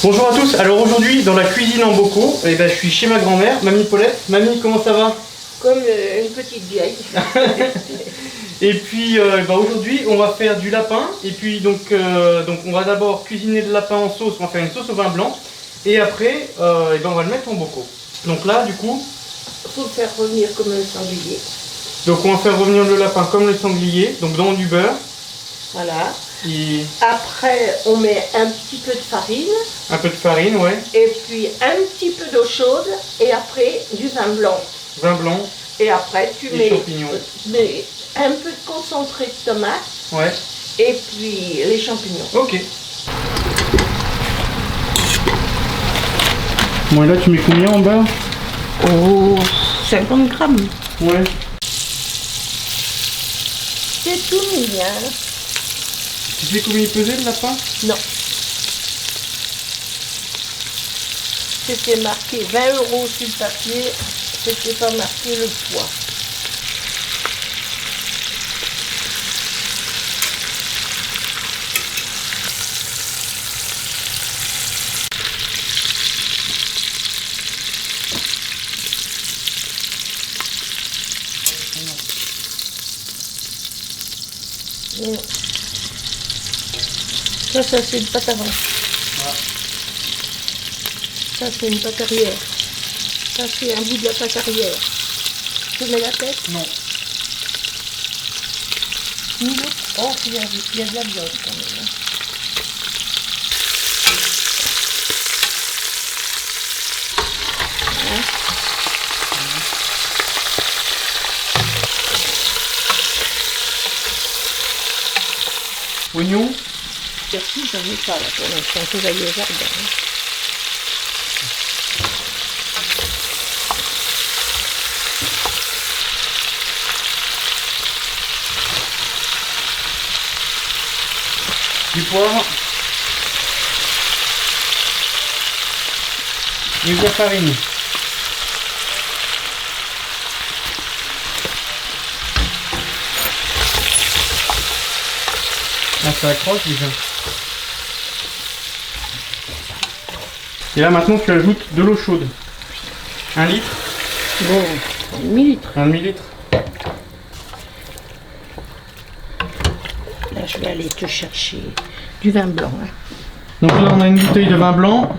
Bonjour à tous, alors aujourd'hui dans la cuisine en bocaux, je suis chez ma grand-mère, Mamie Paulette. Mamie, comment ça va? Comme une petite vieille. Et puis aujourd'hui on va faire du lapin, et puis donc on va d'abord cuisiner le lapin en sauce, on va faire une sauce au vin blanc, et après on va le mettre en bocaux. Donc là du coup, Il faut le faire revenir comme le sanglier. donc on va faire revenir le lapin comme le sanglier, donc dans du beurre. Voilà. Et Après, on met un petit peu de farine. un peu de farine, ouais. Et puis un petit peu d'eau chaude. Et après, du vin blanc. Vin blanc. Et après, tu Et mets champignons. un peu de concentré de tomate. Ouais. Et puis les champignons. Ok. Bon, et là tu mets combien en beurre? Oh, 50 grammes. Ouais. C'est tout mignon. Tu sais combien il pesait le lapin? Non. C'était marqué 20 € sur le papier. C'était pas marqué le poids. Ça c'est une pâte avant. Ça c'est une pâte arrière. Ça c'est un bout de la pâte arrière. Tu mets la tête? Non. Oh, il y a de la viande quand même. Oignon. Persil, j'en ai pas là pour l'instant, que j'aille au jardin. Du poivre. Et de la farine. Ah, ça accroche déjà. Et là maintenant tu ajoutes de l'eau chaude. 1 litre. Bon, un demi-litre. Un demi-litre. Là, je vais aller te chercher du vin blanc. Hein. Donc là on a une bouteille de vin blanc.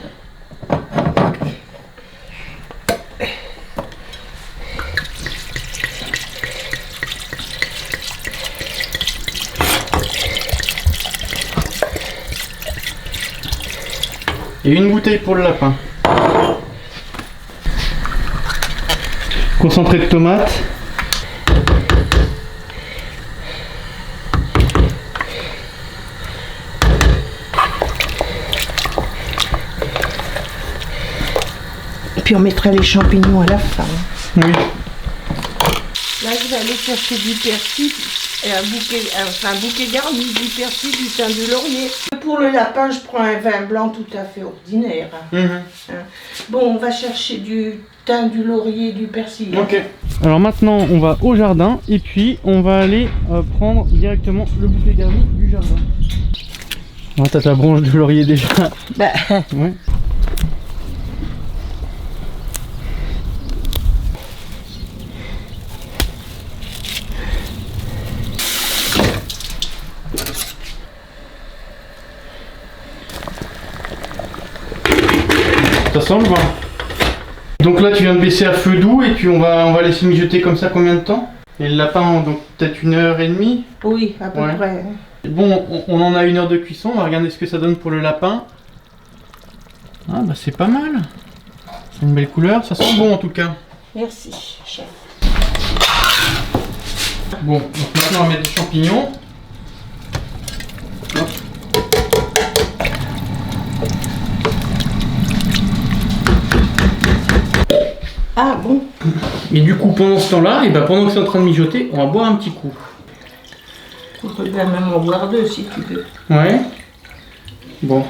Et une bouteille pour le lapin. Concentré de tomate. Et puis on mettra les champignons à la fin. Oui. Là, je vais aller chercher du persil et un bouquet garni, du persil, du thym, du laurier. Pour le lapin, je prends un vin blanc tout à fait ordinaire. Hein. Bon, on va chercher du thym, du laurier, du persil. Ok. Alors maintenant, on va au jardin et puis on va aller prendre directement le bouquet garni du jardin. Ah, t'as ta branche de laurier déjà. Bah, Ouais. Ça semble bon. Donc là tu viens de baisser à feu doux et puis on va laisser mijoter comme ça combien de temps? Et le lapin donc peut-être 1h30? oui, à peu Ouais. près. Bon, on en a 1 heure de cuisson, on va regarder ce que ça donne pour le lapin. Ah bah c'est pas mal. C'est une belle couleur, ça sent bon en tout cas. Merci, chef. Bon, donc maintenant on va mettre des champignons. Hop. Ah bon? Et du coup pendant ce temps-là, et bah, pendant que c'est en train de mijoter, on va boire un petit coup. On peut bien même en boire deux si tu veux. Ouais. Bon.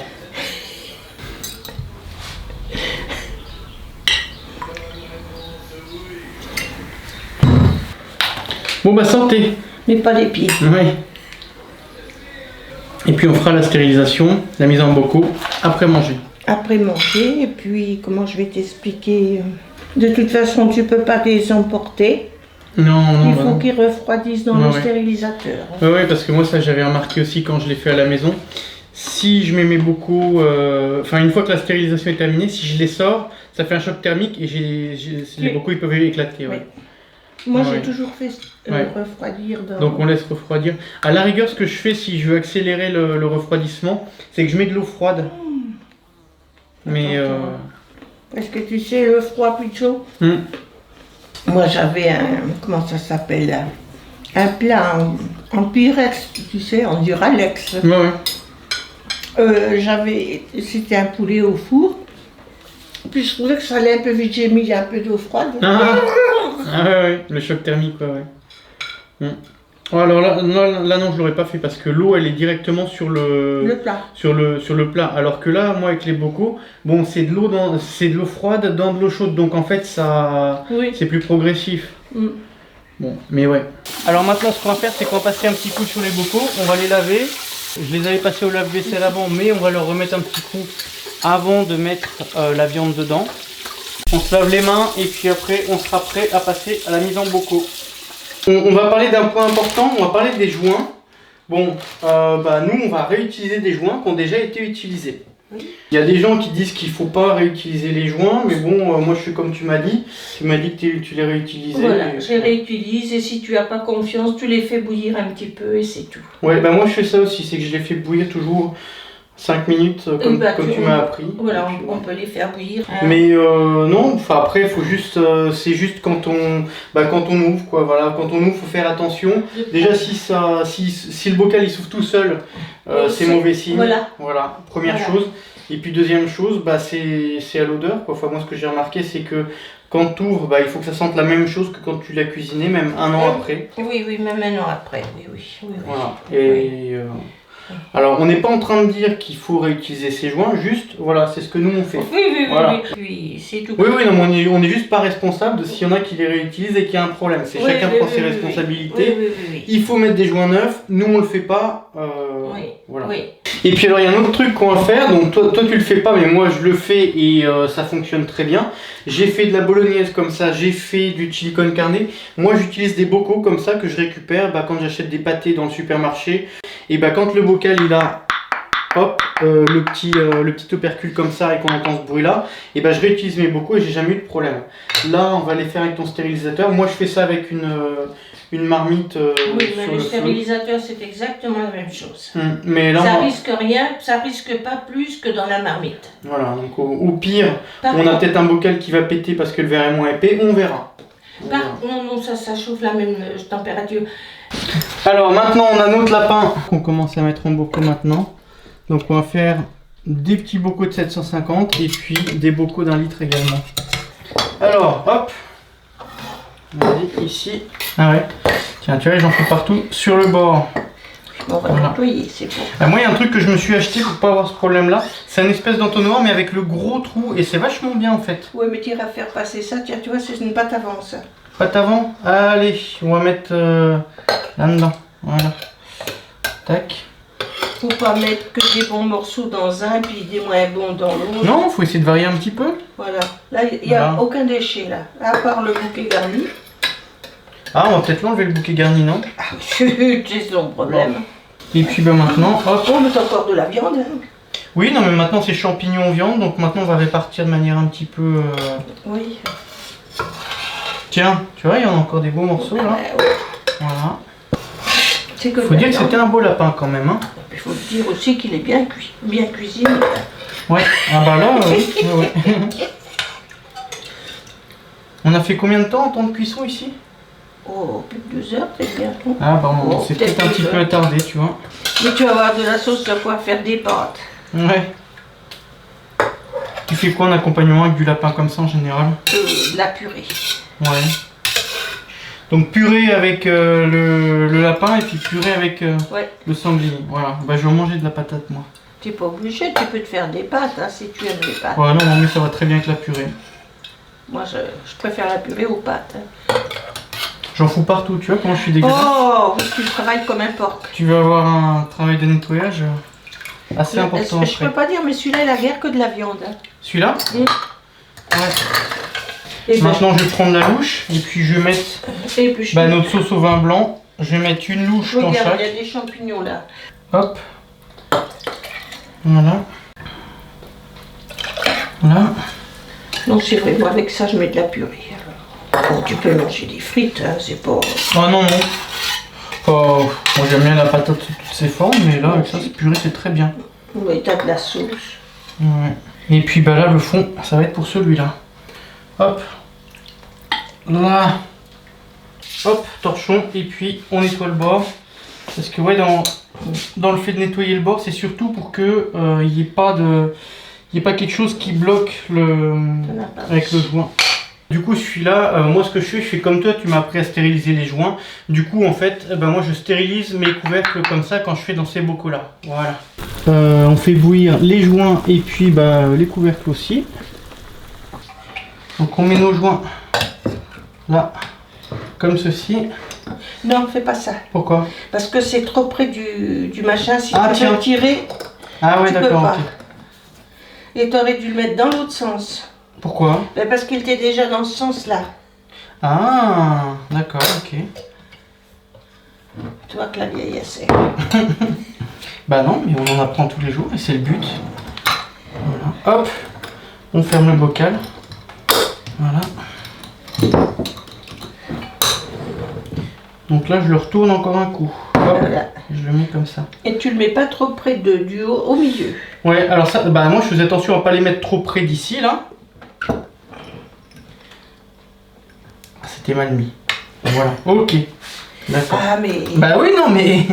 Bon bah santé. Mais pas les pieds. Oui. Et puis on fera la stérilisation, la mise en bocaux après manger. après manger. Et puis, comment je vais t'expliquer? De toute façon, tu peux pas les emporter. Non, non. Il faut qu'ils refroidissent dans le stérilisateur. Oui, parce que moi, ça, j'avais remarqué aussi quand je l'ai fait à la maison. Si je m'aimais beaucoup, enfin, une fois que la stérilisation est terminée, si je les sors, ça fait un choc thermique et les bocaux, ils peuvent éclater. Ouais. Moi, j'ai toujours fait refroidir. Donc, on laisse refroidir. À la rigueur, ce que je fais, si je veux accélérer le refroidissement, c'est que je mets de l'eau froide. Mais est-ce que tu sais le froid plus chaud? Moi j'avais un, comment ça s'appelle, un plat en Pyrex, tu sais, en Duralex. C'était un poulet au four. Puis je trouvais que ça allait un peu vite, j'ai mis un peu d'eau froide. Ouais, le choc thermique, alors là, non, je l'aurais pas fait parce que l'eau elle est directement sur le plat. Sur le plat. Alors que là, moi avec les bocaux, bon, c'est de l'eau froide dans de l'eau chaude, donc en fait ça, c'est plus progressif. Bon, mais ouais. Alors maintenant, ce qu'on va faire, c'est qu'on va passer un petit coup sur les bocaux, on va les laver. Je les avais passés au lave-vaisselle avant, mais on va leur remettre un petit coup avant de mettre la viande dedans. On se lave les mains et puis après, on sera prêt à passer à la mise en bocaux. On va parler d'un point important, on va parler des joints. Bon, nous on va réutiliser des joints qui ont déjà été utilisés. Il y a des gens qui disent qu'il ne faut pas réutiliser les joints, mais bon, moi je suis comme tu m'as dit que tu les réutilisais. Voilà, je les réutilise et si tu n'as pas confiance, tu les fais bouillir un petit peu et c'est tout. Ouais, moi je fais ça aussi, c'est que je les fais bouillir toujours 5 minutes comme tu m'as appris. Voilà, on peut les faire bouillir. Mais non, après il faut juste, c'est juste quand on ouvre quoi, voilà, quand on ouvre, faut faire attention. Déjà si le bocal il s'ouvre tout seul, c'est mauvais signe. Voilà, première chose. Et puis deuxième chose, c'est à l'odeur quoi. Enfin, moi ce que j'ai remarqué c'est que quand tu ouvres, il faut que ça sente la même chose que quand tu l'as cuisiné, même un an après. Oui, même un an après, oui. Voilà. Et alors, on n'est pas en train de dire qu'il faut réutiliser ces joints, juste, voilà, c'est ce que nous on fait. Oui, c'est tout. Oui, non, mais on est juste pas responsable de s'il y en a qui les réutilisent et qu'il y a un problème. C'est chacun prend ses responsabilités. Il faut mettre des joints neufs, nous on le fait pas. Voilà. Et puis alors, il y a un autre truc qu'on va faire, donc toi tu le fais pas, mais moi je le fais et ça fonctionne très bien. J'ai fait de la bolognaise comme ça, j'ai fait du chili con carne. Moi j'utilise des bocaux comme ça que je récupère quand j'achète des pâtés dans le supermarché. Et quand le bocal il a le petit opercule comme ça et qu'on entend ce bruit là, et je réutilise mes bocaux et j'ai jamais eu de problème. Là on va les faire avec ton stérilisateur. Moi je fais ça avec une marmite mais le stérilisateur c'est exactement la même chose. Mais là, ça risque rien, ça risque pas plus que dans la marmite. Voilà, donc au pire, on a peut-être un bocal qui va péter parce que le verre est moins épais, on verra. Non, ça chauffe la même température. Alors maintenant on a notre lapin qu'on commence à mettre en bocaux maintenant. Donc on va faire des petits bocaux de 750 et puis des bocaux d'1 litre également. Alors hop, vas-y ici. Ah ouais, tiens tu vois j'en fais partout sur le bord. On va nettoyer, c'est bon. Moi il y a un truc que je me suis acheté pour pas avoir ce problème là. C'est un espèce d'entonnoir mais avec le gros trou et c'est vachement bien en fait. Ouais mais tu iras faire passer ça, tiens tu vois c'est une pâte avant ça. Pâte avant. Allez, on va mettre là-dedans. Voilà. Tac. Faut pas mettre que des bons morceaux dans un puis des moins bons dans l'autre. Non, faut essayer de varier un petit peu. Voilà. Là, il n'y a aucun déchet là. À part le bouquet garni. Ah, on va peut-être l'enlever le bouquet garni, non? Ah, c'est son problème. Bon. Et puis maintenant, hop. On met encore de la viande. Oui, non mais maintenant c'est champignons viande, donc maintenant on va répartir de manière un petit peu... Oui. Tiens, tu vois, il y en a encore des beaux morceaux là. Voilà. Faut dire que c'était un beau lapin quand même. Il faut dire aussi qu'il est bien cuisiné. Ouais, là, ouais. On a fait combien de temps en temps de cuisson ici? Oh, plus de 2 heures, c'est bien. Ah c'est peut-être un petit peu attardé, tu vois. Mais tu vas avoir de la sauce, tu vas pouvoir faire des pâtes. Ouais. Tu fais quoi en accompagnement avec du lapin comme ça en général? De la purée. Ouais. Donc purée avec le lapin et puis purée avec le sanglier. Voilà. Je vais manger de la patate moi. Tu n'es pas obligé, tu peux te faire des pâtes si tu aimes les pâtes. Ouais, non, mais ça va très bien avec la purée. Moi je préfère la purée aux pâtes. J'en fous partout, tu vois comment je suis dégueulasse. Oh, tu travailles comme un porc. Tu veux avoir un travail de nettoyage? assez important. Je peux pas dire, mais celui-là, il a guère que de la viande. Hein. Celui-là? Ouais. Et maintenant, je vais prendre la louche et puis je vais mettre notre sauce au vin blanc. Je vais mettre une louche dans chaque. Il y a des champignons là. Hop. Voilà. Là. Non, c'est vrai, moi avec ça, je mets de la purée. Bon, tu peux manger des frites, hein, c'est pas... Ah non, non. Moi, j'aime bien la patate sous toutes ses formes, mais là, avec ça, c'est purée, c'est très bien. Oui, t'as de la sauce. Ouais. Et puis, bah là, le fond, ça va être pour celui-là. Hop. Là. Hop, torchon. Et puis, on nettoie le bord. Parce que, ouais, dans le fait de nettoyer le bord, c'est surtout pour que il n'y ait pas quelque chose qui bloque avec le joint. Du coup, celui-là, moi, ce que je fais comme toi, tu m'as appris à stériliser les joints. Du coup, en fait, moi, je stérilise mes couvercles comme ça quand je fais dans ces bocaux-là. Voilà. On fait bouillir les joints et puis les couvercles aussi. Donc, on met nos joints là, comme ceci. Non, fais pas ça. Pourquoi? Parce que c'est trop près du machin. Si tu veux tirer, ah ouais, d'accord. Okay. Et tu aurais dû le mettre dans l'autre sens. Pourquoi? Parce qu'il était déjà dans ce sens-là. Ah, d'accord, ok. Tu vois que la vieille essaie. Bah non, mais on en apprend tous les jours et c'est le but. Voilà. Hop, on ferme le bocal. Voilà. Donc là, je le retourne encore un coup. Hop, voilà. Je le mets comme ça. Et tu le mets pas trop près du haut, au milieu. Ouais, alors ça, moi je faisais attention à pas les mettre trop près d'ici là. C'était mal mis. Voilà, ok. D'accord. Ah mais... Bah oui, non mais...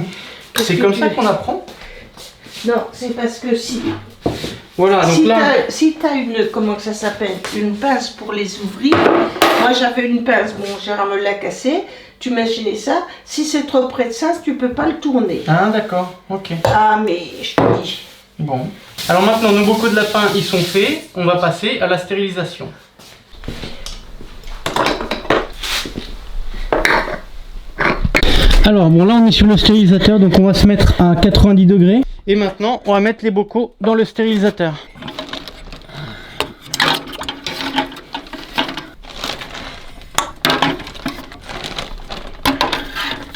C'est comme ça qu'on apprend. Non, c'est parce que si... Voilà, donc si tu as une, comment que ça s'appelle, une pince pour les ouvrir, moi j'avais une pince, bon Gérard me l'a cassée, tu mets ça, si c'est trop près de ça, tu peux pas le tourner. Ah d'accord, ok. Ah mais je te dis. Bon. Alors maintenant nos bocaux de lapin ils sont faits, on va passer à la stérilisation. Alors bon là on est sur le stérilisateur donc on va se mettre à 90 degrés. Et maintenant on va mettre les bocaux dans le stérilisateur.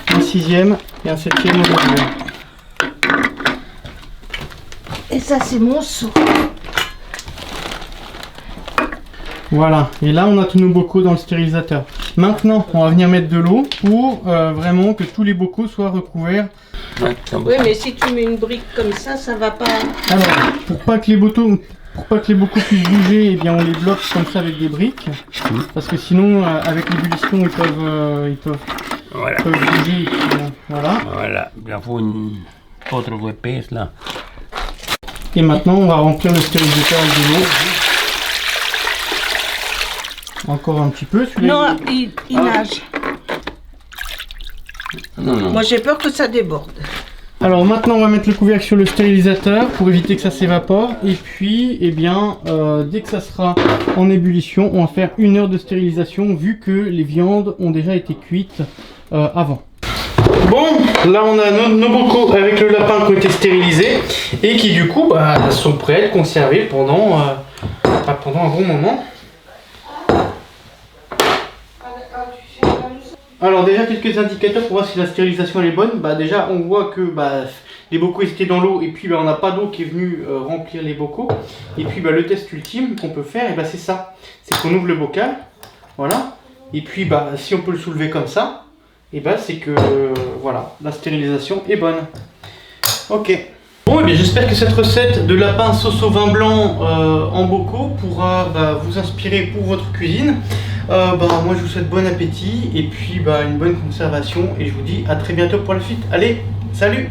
Un 6e et un 7e au deuxième. Et ça c'est mon seau. Voilà, et là on a tous nos bocaux dans le stérilisateur. Maintenant, on va venir mettre de l'eau pour vraiment que tous les bocaux soient recouverts. Oui, mais si tu mets une brique comme ça, ça va pas... Alors, pour pas que les bocaux puissent bouger, eh bien on les bloque comme ça avec des briques. Parce que sinon, avec l'ébullition, ils peuvent bouger. Et puis, voilà. Voilà, il faut une autre épaisse là. Et maintenant, on va remplir le stérilisateur avec de l'eau. Encore un petit peu. Non, il nage. Non. Moi j'ai peur que ça déborde. Alors maintenant on va mettre le couvercle sur le stérilisateur pour éviter que ça s'évapore. Et puis eh bien dès que ça sera en ébullition, on va faire 1 heure de stérilisation vu que les viandes ont déjà été cuites avant. Bon, là on a nos bocaux avec le lapin qui ont été stérilisés et qui du coup sont prêts à être conservés pendant un bon moment. Alors déjà quelques indicateurs pour voir si la stérilisation elle est bonne. Déjà on voit que les bocaux étaient dans l'eau et puis on n'a pas d'eau qui est venue remplir les bocaux. Et puis le test ultime qu'on peut faire, c'est ça. C'est qu'on ouvre le bocal, voilà. Et puis si on peut le soulever comme ça, c'est que voilà, la stérilisation est bonne. Ok. Bon, j'espère que cette recette de lapin sauce au vin blanc en bocaux pourra vous inspirer pour votre cuisine. Moi je vous souhaite bon appétit et puis une bonne conservation et je vous dis à très bientôt pour la suite. Allez, salut!